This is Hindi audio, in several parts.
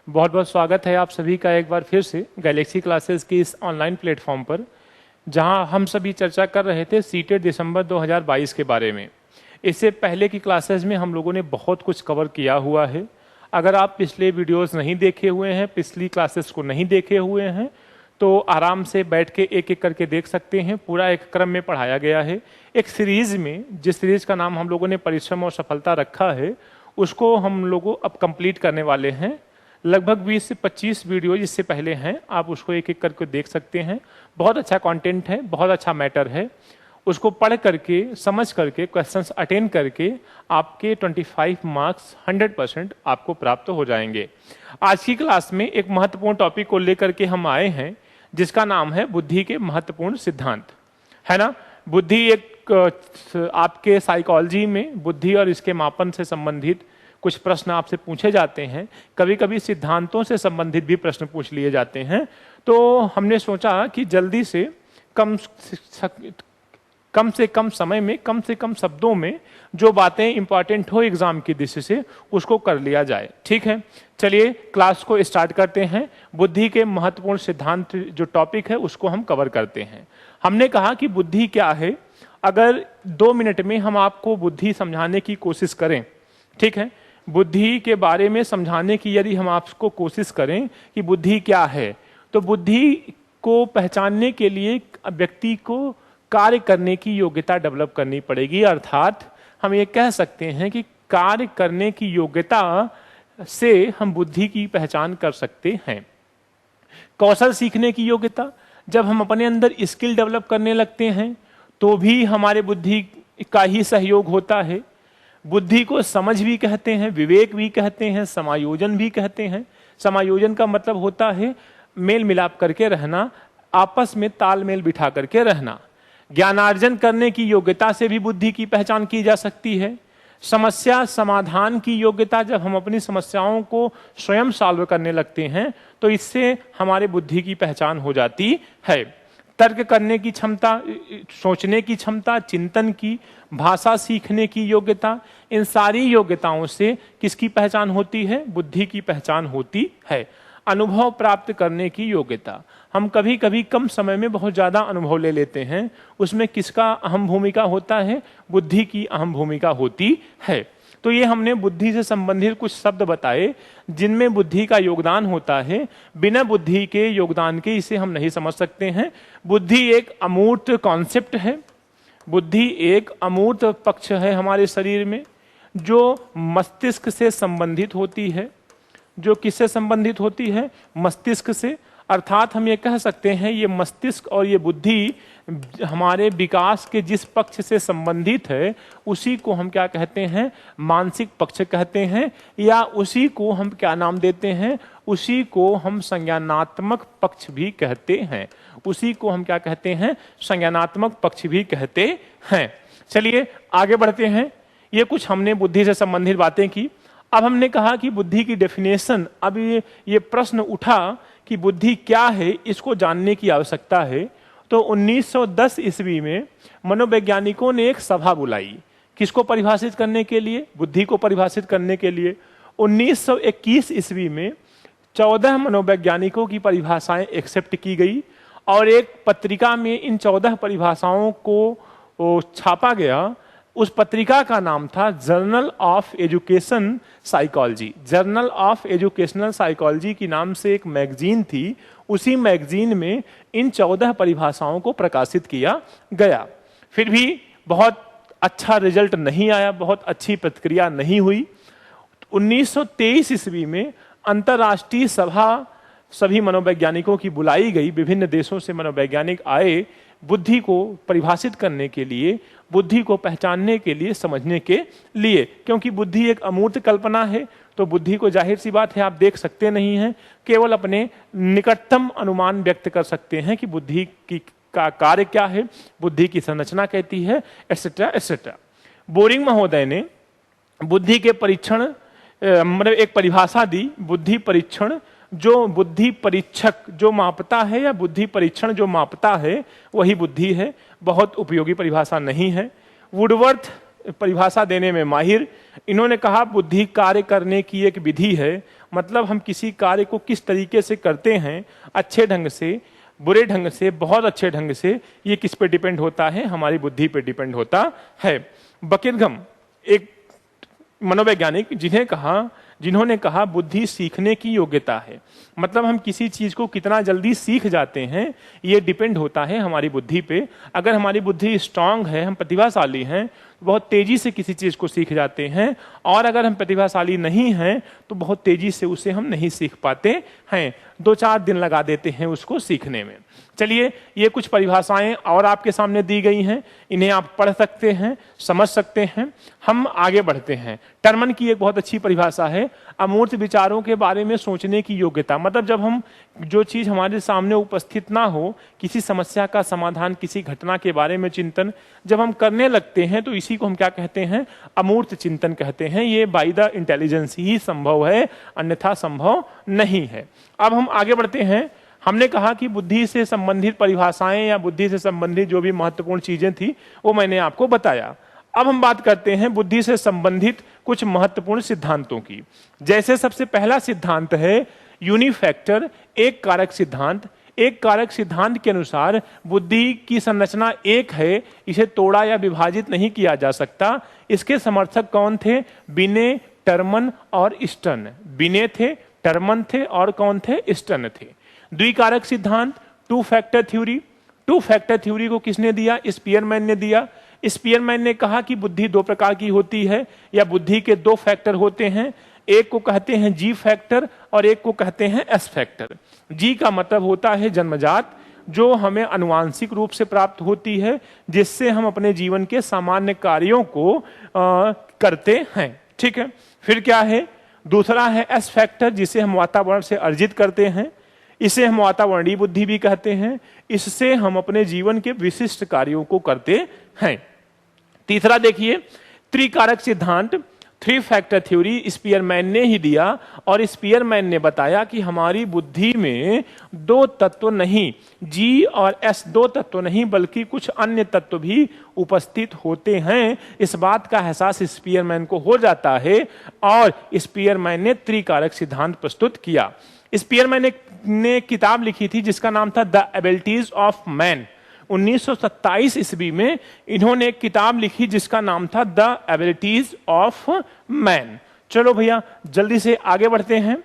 बहुत बहुत स्वागत है आप सभी का एक बार फिर से गैलेक्सी क्लासेस की इस ऑनलाइन प्लेटफॉर्म पर, जहां हम सभी चर्चा कर रहे थे सीटेट दिसंबर 2022 के बारे में। इससे पहले की क्लासेस में हम लोगों ने बहुत कुछ कवर किया हुआ है। अगर आप पिछले वीडियोस नहीं देखे हुए हैं, पिछली क्लासेस को नहीं देखे हुए हैं, तो आराम से बैठ के एक एक करके देख सकते हैं। पूरा एक क्रम में पढ़ाया गया है। एक सीरीज में, जिस सीरीज का नाम हम लोगों ने परिश्रम और सफलता रखा है, उसको हम लोग अब कंप्लीट करने वाले हैं। लगभग 20 से 25 वीडियो इससे पहले हैं, आप उसको एक एक करके देख सकते हैं। बहुत अच्छा कंटेंट है, बहुत अच्छा मैटर है। उसको पढ़ करके, समझ करके, क्वेश्चंस अटेंड करके आपके 25 मार्क्स 100% आपको प्राप्त हो जाएंगे। आज की क्लास में एक महत्वपूर्ण टॉपिक को लेकर के हम आए हैं, जिसका नाम है बुद्धि के महत्वपूर्ण सिद्धांत, है ना। बुद्धि एक आपके साइकोलॉजी में बुद्धि और इसके मापन से संबंधित कुछ प्रश्न आपसे पूछे जाते हैं। कभी कभी सिद्धांतों से संबंधित भी प्रश्न पूछ लिए जाते हैं। तो हमने सोचा कि जल्दी से कम से कम समय में, कम से कम शब्दों में जो बातें इंपॉर्टेंट हो एग्जाम की दृष्टि से, उसको कर लिया जाए। ठीक है, चलिए क्लास को स्टार्ट करते हैं। बुद्धि के महत्वपूर्ण सिद्धांत जो टॉपिक है उसको हम कवर करते हैं। हमने कहा कि बुद्धि क्या है। अगर 2 मिनट में हम आपको बुद्धि समझाने की कोशिश करें, ठीक है, बुद्धि के बारे में समझाने की यदि हम आपको कोशिश करें कि बुद्धि क्या है, तो बुद्धि को पहचानने के लिए व्यक्ति को कार्य करने की योग्यता डेवलप करनी पड़ेगी। अर्थात हम ये कह सकते हैं कि कार्य करने की योग्यता से हम बुद्धि की पहचान कर सकते हैं। कौशल सीखने की योग्यता, जब हम अपने अंदर स्किल डेवलप करने लगते हैं तो भी हमारे बुद्धि का ही सहयोग होता है। बुद्धि को समझ भी कहते हैं, विवेक भी कहते हैं, समायोजन भी कहते हैं। समायोजन का मतलब होता है मेल मिलाप करके रहना, आपस में तालमेल बिठा करके रहना। ज्ञानार्जन करने की योग्यता से भी बुद्धि की पहचान की जा सकती है। समस्या समाधान की योग्यता, जब हम अपनी समस्याओं को स्वयं सॉल्व करने लगते हैं तो इससे हमारे बुद्धि की पहचान हो जाती है। तर्क करने की क्षमता, सोचने की क्षमता, चिंतन की, भाषा सीखने की योग्यता, इन सारी योग्यताओं से किसकी पहचान होती है? बुद्धि की पहचान होती है। अनुभव प्राप्त करने की योग्यता, हम कभी कभी कम समय में बहुत ज्यादा अनुभव ले लेते हैं, उसमें किसका अहम भूमिका होता है? बुद्धि की अहम भूमिका होती है। तो ये हमने बुद्धि से संबंधित कुछ शब्द बताए जिनमें बुद्धि का योगदान होता है। बिना बुद्धि के योगदान के इसे हम नहीं समझ सकते हैं। बुद्धि एक अमूर्त कॉन्सेप्ट है। बुद्धि एक अमूर्त पक्ष है हमारे शरीर में, जो मस्तिष्क से संबंधित होती है। जो किससे संबंधित होती है? मस्तिष्क से। अर्थात हम ये कह सकते हैं ये मस्तिष्क और ये बुद्धि हमारे विकास के जिस पक्ष से संबंधित है उसी को हम क्या कहते हैं? मानसिक पक्ष कहते हैं, या उसी को हम क्या नाम देते हैं? उसी को हम संज्ञानात्मक पक्ष भी कहते हैं। उसी को हम क्या कहते हैं? संज्ञानात्मक पक्ष भी कहते हैं। चलिए आगे बढ़ते हैं। ये कुछ हमने बुद्धि से संबंधित बातें की। अब हमने कहा कि बुद्धि की डेफिनेशन, अब ये प्रश्न उठा कि बुद्धि क्या है, इसको जानने की आवश्यकता है। तो 1910 ईस्वी में मनोवैज्ञानिकों ने एक सभा बुलाई। किसको परिभाषित करने के लिए? बुद्धि को परिभाषित करने के लिए। 1921 ईस्वी में 14 मनोवैज्ञानिकों की परिभाषाएं एक्सेप्ट की गई और एक पत्रिका में इन 14 परिभाषाओं को छापा गया। उस पत्रिका का नाम था journal of education psychology. Journal of educational psychology की नाम से एक मैगजीन थी। उसी मैगजीन में इन 14 परिभाषाओं को प्रकाशित किया गया। फिर भी बहुत अच्छा रिजल्ट नहीं आया, बहुत अच्छी प्रतिक्रिया नहीं हुई। 1923 ईस्वी में अंतर्राष्ट्रीय सभा सभी मनोवैज्ञानिकों की बुलाई गई। विभिन्न देशों से मनोवैज्ञानिक आए बुद्धि को परिभाषित करने के लिए, बुद्धि को पहचानने के लिए, समझने के लिए। क्योंकि बुद्धि एक अमूर्त कल्पना है, तो बुद्धि को जाहिर सी बात है आप देख सकते नहीं हैं, केवल अपने निकटतम अनुमान व्यक्त कर सकते हैं कि बुद्धि की का कार्य क्या है, बुद्धि की संरचना कहती है, एटसेट्रा एटसेट्रा। बोरिंग महोदय ने बुद्धि के परीक्षण, मतलब एक परिभाषा दी, बुद्धि परीक्षण। जो बुद्धि परीक्षक जो मापता है या बुद्धि परीक्षण जो मापता है वही बुद्धि है। बहुत उपयोगी परिभाषा नहीं है। वुडवर्थ परिभाषा देने में माहिर। इन्होंने कहा बुद्धि कार्य करने की एक विधि है मतलब हम किसी कार्य को किस तरीके से करते हैं, अच्छे ढंग से, बुरे ढंग से, बहुत अच्छे ढंग से, ये किस पे डिपेंड होता है? हमारी बुद्धि पे डिपेंड होता है। बकिरघम एक मनोवैज्ञानिक जिन्होंने कहा बुद्धि सीखने की योग्यता है, मतलब हम किसी चीज को कितना जल्दी सीख जाते हैं ये डिपेंड होता है हमारी बुद्धि पे। अगर हमारी बुद्धि स्ट्रांग है, हम प्रतिभाशाली हैं, बहुत तेजी से किसी चीज को सीख जाते हैं, और अगर हम प्रतिभाशाली नहीं हैं तो बहुत तेजी से उसे हम नहीं सीख पाते हैं, 2-4 दिन लगा देते हैं उसको सीखने में। चलिए, ये कुछ परिभाषाएं और आपके सामने दी गई हैं, इन्हें आप पढ़ सकते हैं, समझ सकते हैं। हम आगे बढ़ते हैं। टर्मन की एक बहुत अच्छी परिभाषा है, अमूर्त विचारों के बारे में सोचने की योग्यता। मतलब जब हम जो चीज हमारे सामने उपस्थित ना हो, किसी समस्या का समाधान, किसी घटना के बारे में चिंतन जब हम करने लगते हैं तो इसी को हम क्या कहते हैं? अमूर्त चिंतन कहते हैं। ये बाय द इंटेलिजेंस ही संभव है, अन्यथा संभव नहीं है। अब हम आगे बढ़ते हैं। हमने कहा कि बुद्धि से संबंधित परिभाषाएं या बुद्धि से संबंधित जो भी महत्वपूर्ण चीजें थी वो मैंने आपको बताया। अब हम बात करते हैं बुद्धि से संबंधित कुछ महत्वपूर्ण सिद्धांतों की। जैसे सबसे पहला सिद्धांत है यूनिफैक्टर, एक कारक सिद्धांत। एक कारक सिद्धांत के अनुसार बुद्धि की संरचना एक है, इसे तोड़ा या विभाजित नहीं किया जा सकता। इसके समर्थक कौन थे? बिने, टर्मन और स्टर्न। बिने थे, टर्मन थे और कौन थे? स्टर्न थे। द्विकारक सिद्धांत, two factor theory. Two factor theory को किसने दिया? स्पीयरमैन ने दिया। स्पीयरमैन ने कहा कि बुद्धि 2 प्रकार की होती है, या बुद्धि के 2 फैक्टर होते हैं। एक को कहते हैं जी फैक्टर और एक को कहते हैं एस फैक्टर। जी का मतलब होता है जन्मजात, जो हमें अनुवांशिक रूप से प्राप्त होती है, जिससे हम अपने जीवन के सामान्य कार्यों को करते हैं। ठीक है। फिर क्या है? दूसरा है एस फैक्टर, जिसे हम वातावरण से अर्जित करते हैं। इसे हम वातावरणीय बुद्धि भी कहते हैं। इससे हम अपने जीवन के विशिष्ट कार्यों को करते हैं। तीसरा देखिए, त्रिकारक सिद्धांत, 3 फैक्टर थ्योरी स्पीयरमैन ने ही दिया, और स्पीयरमैन ने बताया कि हमारी बुद्धि में 2 तत्व नहीं, जी और एस 2 तत्व नहीं बल्कि कुछ अन्य तत्व भी उपस्थित होते हैं। इस बात का एहसास स्पीयरमैन को हो जाता है, और स्पीयरमैन ने त्रिकारक सिद्धांत प्रस्तुत किया। स्पीयरमैन ने किताब लिखी थी जिसका नाम था द एबिलिटीज ऑफ मैन। 1927 ईस्वी में इन्होंने एक किताब लिखी जिसका नाम था द एबिलिटीज ऑफ मैन। चलो भैया जल्दी से आगे बढ़ते हैं।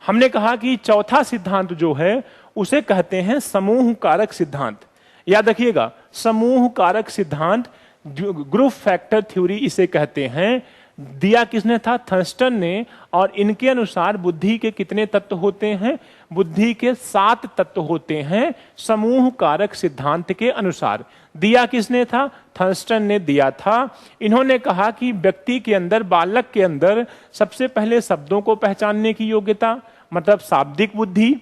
हमने कहा कि चौथा सिद्धांत जो है उसे कहते हैं समूह कारक सिद्धांत। याद रखिएगा, समूह कारक सिद्धांत, ग्रुप फैक्टर थ्योरी इसे कहते हैं। दिया किसने था? थर्स्टन ने। और इनके अनुसार बुद्धि के कितने तत्व होते हैं? बुद्धि के 7 तत्व होते हैं समूह कारक सिद्धांत के अनुसार। दिया किसने था? थर्स्टन ने दिया था। इन्होंने कहा कि व्यक्ति के अंदर, बालक के अंदर सबसे पहले शब्दों को पहचानने की योग्यता, मतलब शाब्दिक बुद्धि,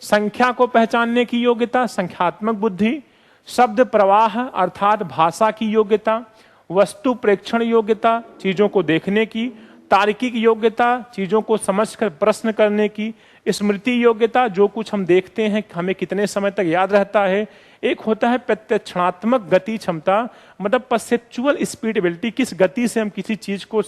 संख्या को पहचानने की योग्यता, संख्यात्मक बुद्धि, शब्द प्रवाह अर्थात भाषा की योग्यता, वस्तु प्रेक्षण योग्यता, चीजों को देखने की, तार्किक योग्यता, चीजों को समझकर प्रश्न करने की, स्मृति योग्यता, जो कुछ हम देखते हैं हमें कितने समय तक याद रहता है। एक होता है प्रत्यक्षणात्मक गति क्षमता, मतलब परसेप्चुअल स्पीड एबिलिटी, किस गति से हम किसी चीज को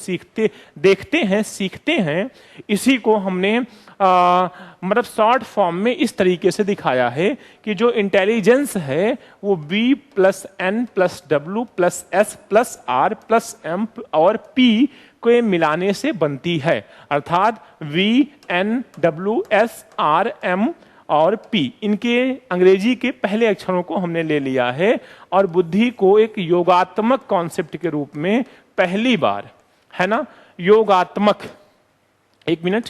देखते हैं, सीखते हैं। इसी को हमने मतलब शॉर्ट फॉर्म में इस तरीके से दिखाया है कि जो इंटेलिजेंस है वो B + N + W + S + R + M और P को मिलाने से बनती है, अर्थात V, N, W, S, R, M और P, इनके अंग्रेजी के पहले अक्षरों को हमने ले लिया है और बुद्धि को एक योगात्मक कॉन्सेप्ट के रूप में पहली बार, है ना, योगात्मक, एक मिनट,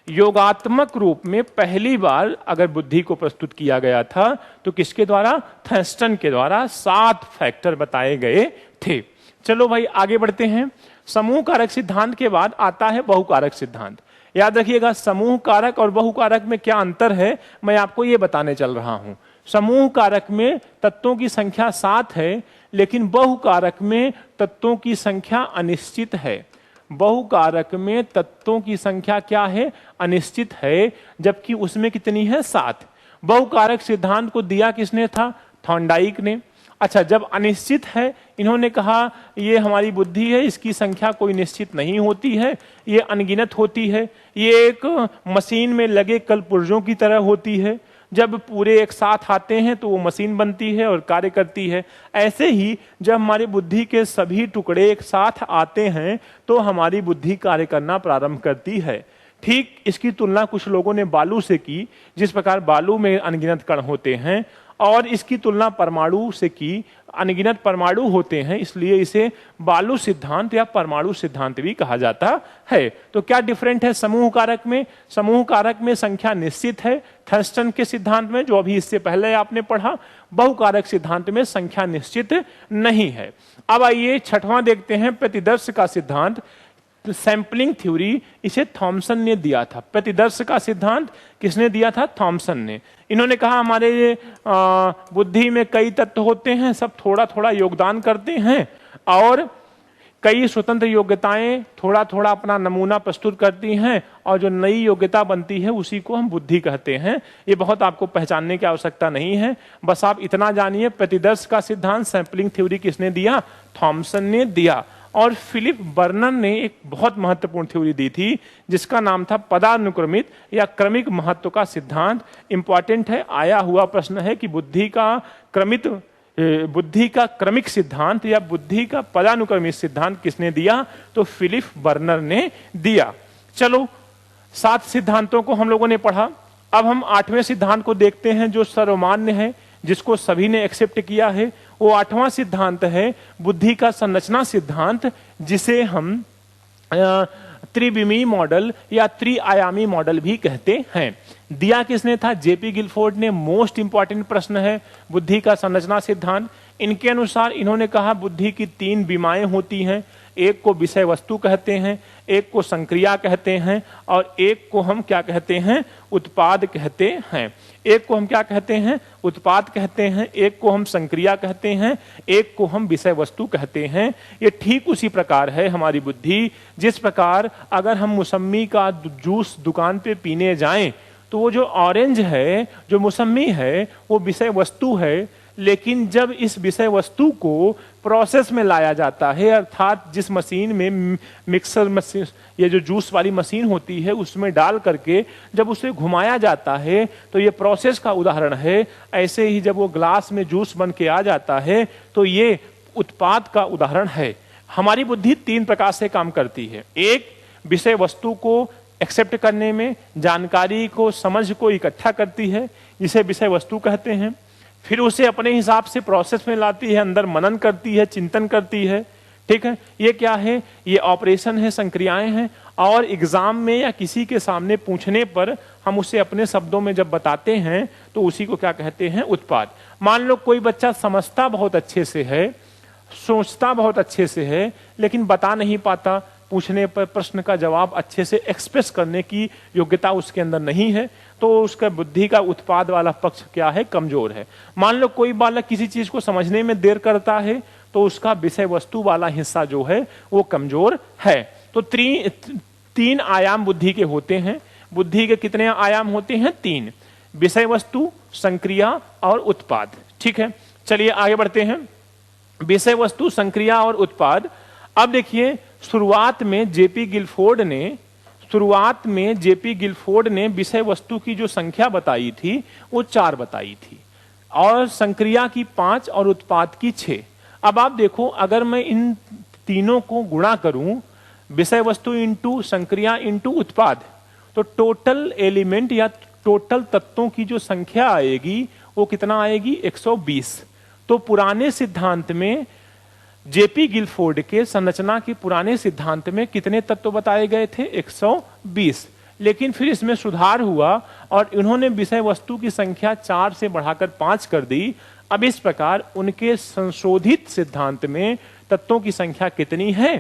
योगात्मक रूप में पहली बार अगर बुद्धि को प्रस्तुत किया गया था तो किसके द्वारा? थर्स्टन के द्वारा। 7 फैक्टर बताए गए थे। चलो भाई आगे बढ़ते हैं। समूह कारक सिद्धांत के बाद आता है बहुकारक सिद्धांत। याद रखिएगा, समूह कारक और बहुकारक में क्या अंतर है मैं आपको ये बताने चल रहा हूं। समूह कारक में तत्वों की संख्या 7 है, लेकिन बहुकारक में तत्वों की संख्या अनिश्चित है। बहुकारक में तत्वों की संख्या क्या है? अनिश्चित है, जबकि उसमें कितनी है? 7। बहुकारक सिद्धांत को दिया किसने था? थॉर्नडाइक ने। अच्छा, जब अनिश्चित है, इन्होंने कहा ये हमारी बुद्धि है, इसकी संख्या कोई निश्चित नहीं होती है, ये अनगिनत होती है, ये एक मशीन में लगे कलपुर्जों की तरह होती है, जब पूरे एक साथ आते हैं तो वो मशीन बनती है और कार्य करती है। ऐसे ही जब हमारी बुद्धि के सभी टुकड़े एक साथ आते हैं तो हमारी बुद्धि कार्य करना प्रारंभ करती है। ठीक इसकी तुलना कुछ लोगों ने बालू से की, जिस प्रकार बालू में अनगिनत कण होते हैं, और इसकी तुलना परमाणु से की, अनगिनत परमाणु होते हैं, इसलिए इसे बालू सिद्धांत या परमाणु सिद्धांत भी कहा जाता है। तो क्या डिफरेंट है समूह कारक में? समूह कारक में संख्या निश्चित है, थर्स्टन के सिद्धांत में जो अभी इससे पहले आपने पढ़ा। बहुकारक सिद्धांत में संख्या निश्चित नहीं है। अब आइए छठवां देखते हैं, प्रतिदर्श का सिद्धांत, सैंपलिंग थ्योरी। इसे थॉमसन ने दिया था। प्रतिदर्श का सिद्धांत किसने दिया था? थॉमसन ने। इन्होंने कहा हमारे बुद्धि में कई तत्व होते हैं, सब थोड़ा थोड़ा योगदान करते हैं, और कई स्वतंत्र योग्यताएं थोड़ा थोड़ा अपना नमूना प्रस्तुत करती हैं, और जो नई योग्यता बनती है उसी को हम बुद्धि कहते हैं। ये बहुत आपको पहचानने की आवश्यकता नहीं है, बस आप इतना जानिए प्रतिदर्श का सिद्धांत, सैंपलिंग थ्योरी किसने दिया? थॉमसन ने दिया। और फिलिप बर्नर ने एक बहुत महत्वपूर्ण थ्योरी दी थी जिसका नाम था पदानुक्रमित या क्रमिक महत्व का सिद्धांत। इंपॉर्टेंट है, आया हुआ प्रश्न है कि बुद्धि का क्रमिक सिद्धांत या बुद्धि का पदानुक्रमित सिद्धांत किसने दिया? तो फिलिप बर्नर ने दिया। चलो, 7 सिद्धांतों को हम लोगों ने पढ़ा। अब हम 8वें सिद्धांत को देखते हैं जो सर्वमान्य है, जिसको सभी ने एक्सेप्ट किया है। वो 8वां सिद्धांत है बुद्धि का संरचना सिद्धांत, जिसे हम त्रिविमीय मॉडल या त्रिआयामी मॉडल भी कहते हैं। दिया किसने था? जेपी गिलफोर्ड ने। मोस्ट इंपॉर्टेंट प्रश्न है बुद्धि का संरचना सिद्धांत। इनके अनुसार इन्होंने कहा बुद्धि की 3 विमाएं होती हैं। एक को विषय वस्तु कहते हैं, एक को संक्रिया कहते हैं, और एक को हम क्या कहते हैं? उत्पाद कहते हैं। एक को हम क्या कहते हैं? उत्पाद कहते हैं, एक को हम संक्रिया कहते हैं, एक को हम विषय वस्तु कहते हैं। ये ठीक उसी प्रकार है हमारी बुद्धि। जिस प्रकार अगर हम मौसम्मी का जूस दुकान पे पीने जाएं तो वो जो ऑरेंज है, जो मौसम्मी है, वो विषय वस्तु है, लेकिन जब इस विषय वस्तु को प्रोसेस में लाया जाता है, अर्थात जिस मशीन में मिक्सर मशीन, ये जो जूस वाली मशीन होती है, उसमें डाल करके जब उसे घुमाया जाता है तो ये प्रोसेस का उदाहरण है। ऐसे ही जब वो ग्लास में जूस बन के आ जाता है तो ये उत्पाद का उदाहरण है। हमारी बुद्धि 3 प्रकार से काम करती है। एक, विषय वस्तु को एक्सेप्ट करने में, जानकारी को, समझ को इकट्ठा करती है, जिसे विषय वस्तु कहते हैं। फिर उसे अपने हिसाब से प्रोसेस में लाती है, अंदर मनन करती है, चिंतन करती है। ठीक है, ये क्या है? ये ऑपरेशन है, संक्रियाएं हैं। और एग्जाम में या किसी के सामने पूछने पर हम उसे अपने शब्दों में जब बताते हैं तो उसी को क्या कहते हैं? उत्पाद। मान लो कोई बच्चा समझता बहुत अच्छे से है, सोचता बहुत अच्छे से है, लेकिन बता नहीं पाता, पूछने पर प्रश्न का जवाब अच्छे से एक्सप्रेस करने की योग्यता उसके अंदर नहीं है, तो उसका बुद्धि का उत्पाद वाला पक्ष क्या है? कमजोर है। मान लो कोई बालक किसी चीज को समझने में देर करता है तो उसका विषय वस्तु वाला हिस्सा जो है वो कमजोर है। तो 3 आयाम बुद्धि के होते हैं। बुद्धि के कितने आयाम होते हैं? 3, विषय वस्तु, संक्रिया और उत्पाद। ठीक है, चलिए आगे बढ़ते हैं। विषय वस्तु, संक्रिया और उत्पाद। अब देखिए, शुरुआत में जेपी गिलफोर्ड ने विषय वस्तु की जो संख्या बताई थी वो 4 बताई थी, और संक्रिया की 5 और उत्पाद की 6। अब आप देखो, अगर मैं इन तीनों को गुणा करूं, विषय वस्तु इंटू संक्रिया इंटू उत्पाद, तो टोटल एलिमेंट या टोटल तत्वों की जो संख्या आएगी वो कितना आएगी? 120। तो पुराने सिद्धांत में, जेपी गिलफोर्ड के संरचना के पुराने सिद्धांत में कितने तत्व बताए गए थे? 120। लेकिन फिर इसमें सुधार हुआ और इन्होंने विषय वस्तु की संख्या 4 से बढ़ाकर 5 कर दी। अब इस प्रकार उनके संशोधित सिद्धांत में तत्वों की संख्या कितनी है?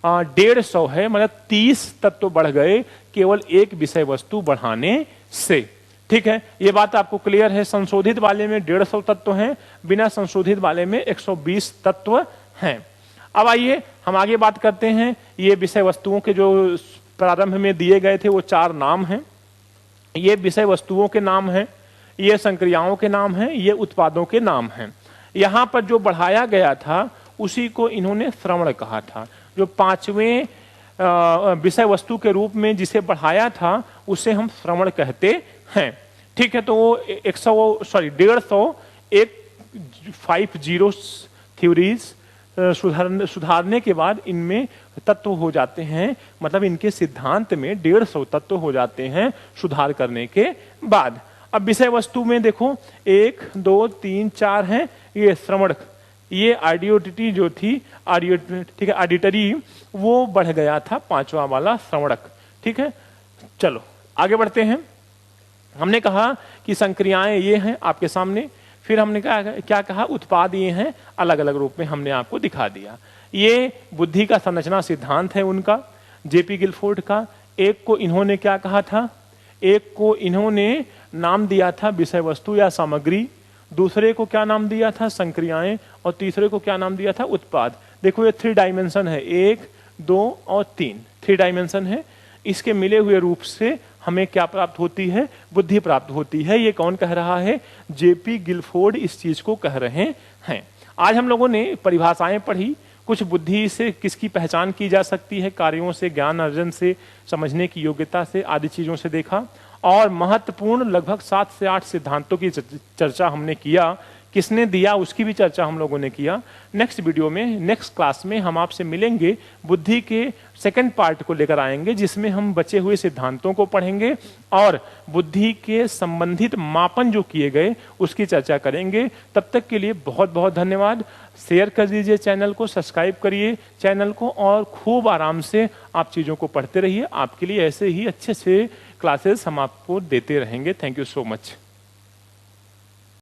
150 है। मतलब 30 तत्व बढ़ गए केवल एक विषय वस्तु बढ़ाने से। ठीक है, ये बात आपको क्लियर है। संशोधित वाले में 150 तत्व हैं, बिना संशोधित वाले में 120 तत्व हैं। अब आइए हम आगे बात करते हैं। ये विषय वस्तुओं के जो प्रारंभ में दिए गए थे वो 4 नाम हैं। ये विषय वस्तुओं के नाम हैं, ये संक्रियाओं के नाम हैं, ये उत्पादों के नाम हैं। यहां पर जो बढ़ाया गया था उसी को इन्होंने श्रवण कहा था। जो पांचवें विषय वस्तु के रूप में जिसे बढ़ाया था उसे हम श्रवण कहते हैं। ठीक है, तो वो 50 थ्योरीज सुधारने के बाद इनमें तत्व हो जाते हैं, मतलब इनके सिद्धांत में 150 तत्व हो जाते हैं सुधार करने के बाद। अब विषय वस्तु में देखो 1 2 3 4 हैं, ये श्रवण, ये ऑडियोटिटी जो थी ठीक है ऑडिटरी, वो बढ़ गया था पांचवा वाला श्रवणक। ठीक है, चलो आगे बढ़ते हैं। हमने कहा कि संक्रियाएं ये हैं आपके सामने, फिर हमने क्या कहा उत्पाद ये हैं, अलग अलग रूप में हमने आपको दिखा दिया। ये बुद्धि का संरचना सिद्धांत है उनका, जेपी गिलफोर्ड का। एक को इन्होंने क्या कहा था, एक को इन्होंने नाम दिया था विषय वस्तु या सामग्री, दूसरे को क्या नाम दिया था संक्रियाएं, और तीसरे को क्या नाम दिया था उत्पाद। देखो ये 3 डायमेंशन है, 1 2 और 3, 3 डायमेंशन है। इसके मिले हुए रूप से हमें क्या प्राप्त होती है, बुद्धि प्राप्त होती है। ये कौन कह रहा है, जेपी गिलफोर्ड इस चीज को कह रहे हैं। आज हम लोगों ने परिभाषाएं पढ़ी, कुछ बुद्धि से किसकी पहचान की जा सकती है, कार्यों से, ज्ञान अर्जन से, समझने की योग्यता से, आदि चीजों से देखा, और महत्वपूर्ण लगभग 7 से 8 सिद्धांतों की चर्चा हमने किया। किसने दिया उसकी भी चर्चा हम लोगों ने किया। नेक्स्ट वीडियो में, नेक्स्ट क्लास में हम आपसे मिलेंगे, बुद्धि के सेकंड पार्ट को लेकर आएंगे, जिसमें हम बचे हुए सिद्धांतों को पढ़ेंगे और बुद्धि के संबंधित मापन जो किए गए उसकी चर्चा करेंगे। तब तक के लिए बहुत बहुत धन्यवाद। शेयर कर दीजिए चैनल को, सब्सक्राइब करिए चैनल को, और खूब आराम से आप चीजों को पढ़ते रहिए। आपके लिए ऐसे ही अच्छे से क्लासेस हम आपको देते रहेंगे। Thank you so much.